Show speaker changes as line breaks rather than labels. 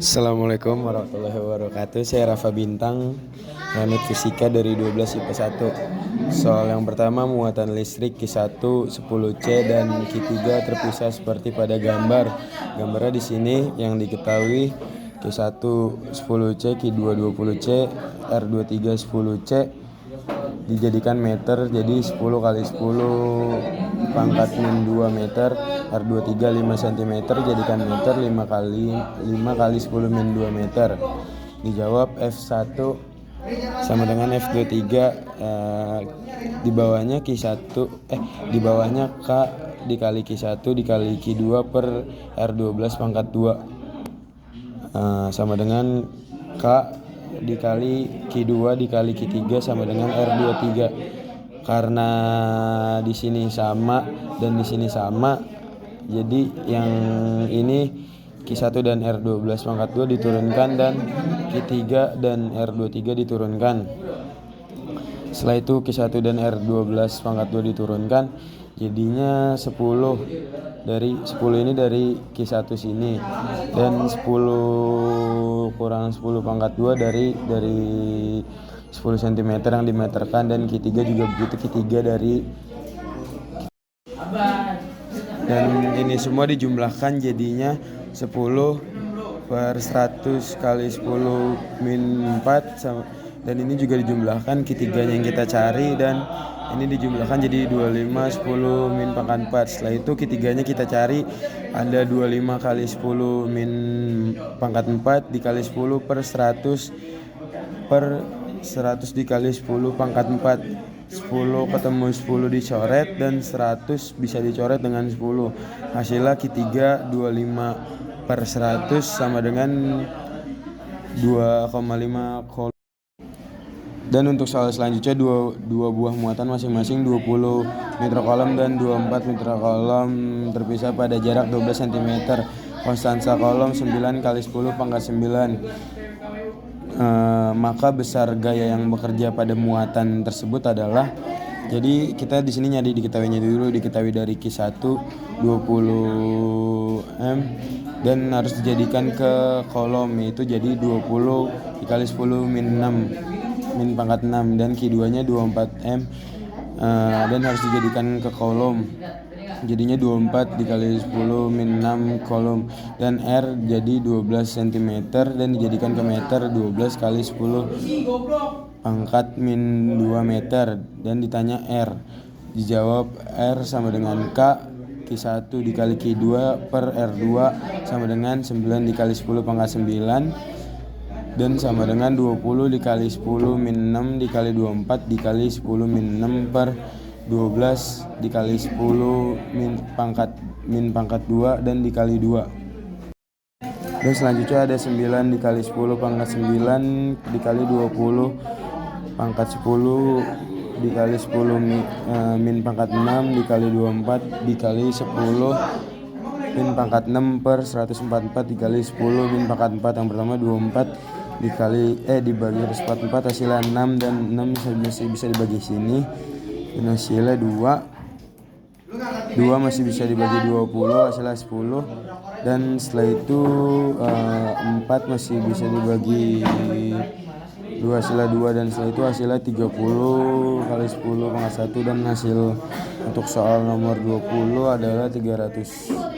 Assalamualaikum warahmatullahi wabarakatuh. Saya Rafa Bintang, Ranut Fisika dari 12 IPA 1. Soal yang pertama, muatan listrik Q1 10C dan Q3 terpisah seperti pada gambar. Gambarnya di sini yang diketahui Q1 10C, Q2 20C, R23 10C dijadikan meter, jadi 10 kali 10 pangkat min 2 meter, R23 5 cm jadikan meter, 5 kali 10 min 2 meter. Dijawab F1 sama dengan F23, di bawahnya di bawahnya K dikali Q1 dikali Q2 per R12 pangkat 2 sama dengan K dikali Q2 dikali Q3 sama dengan R23. Karena di sini sama dan di sini sama, jadi yang ini Q1 dan R12 pangkat 2 diturunkan dan Q3 dan R23 diturunkan. Setelah itu Q1 dan R12 pangkat 2 diturunkan, jadinya 10 ini dari Q1 sini, dan 10 kurang 10 pangkat 2 dari 10 cm yang dimeterkan, dan Q3 juga begitu, Q3 dari, dan ini semua dijumlahkan jadinya 10 per 100 kali 10 min 4 dan ini juga dijumlahkan Q3 nya yang kita cari, dan ini dijumlahkan jadi 25 10 min pangkat 4. Setelah itu Q3 nya kita cari, ada 25 kali 10 min pangkat 4 dikali 10 per 100 dikali 10 pangkat 4. 10 ketemu 10 dicoret, dan 100 bisa dicoret dengan 10. Hasilnya Q3 25 per 100 sama dengan 2,5 kolom. Dan untuk soal selanjutnya, dua buah muatan masing-masing 20 mikrokolom dan 24 mikrokolom terpisah pada jarak 12 cm. Konstansa kolom 9 kali 10 pangkat 9. Maka besar gaya yang bekerja pada muatan tersebut adalah, jadi kita di sini diketahuinya dulu, diketahui dari Q1 20 M dan harus dijadikan ke kolom, yaitu jadi 20 dikali 10 min 6 min pangkat 6, dan Q2 nya 24 M dan harus dijadikan ke kolom, jadinya 24 dikali 10 min 6 kolom, dan R jadi 12 cm dan dijadikan ke meter, 12 kali 10 pangkat min 2 meter, dan ditanya R. Dijawab R sama dengan K Q1 dikali Q2 per R2 sama dengan 9 dikali 10 pangkat 9, dan sama dengan 20 dikali 10 min 6 dikali 24 dikali 10 min 6 per 12 dikali 10 min pangkat 2 dan dikali 2. Dan selanjutnya ada 9 dikali 10 pangkat 9 dikali 20 pangkat 10 dikali 10 min pangkat 6 dikali 24 dikali 10 min pangkat 6 per 144 dikali 10 min pangkat 4. Yang pertama 24 dibagi 144 hasilnya 6, dan 6 masih bisa dibagi sini, dan hasilnya 2 masih bisa dibagi 20 hasilnya 10, dan setelah itu 4 masih bisa dibagi 2 hasilnya 2, dan setelah itu hasilnya 30 kali 10 pangkat 1, dan hasil untuk soal nomor 20 adalah 300.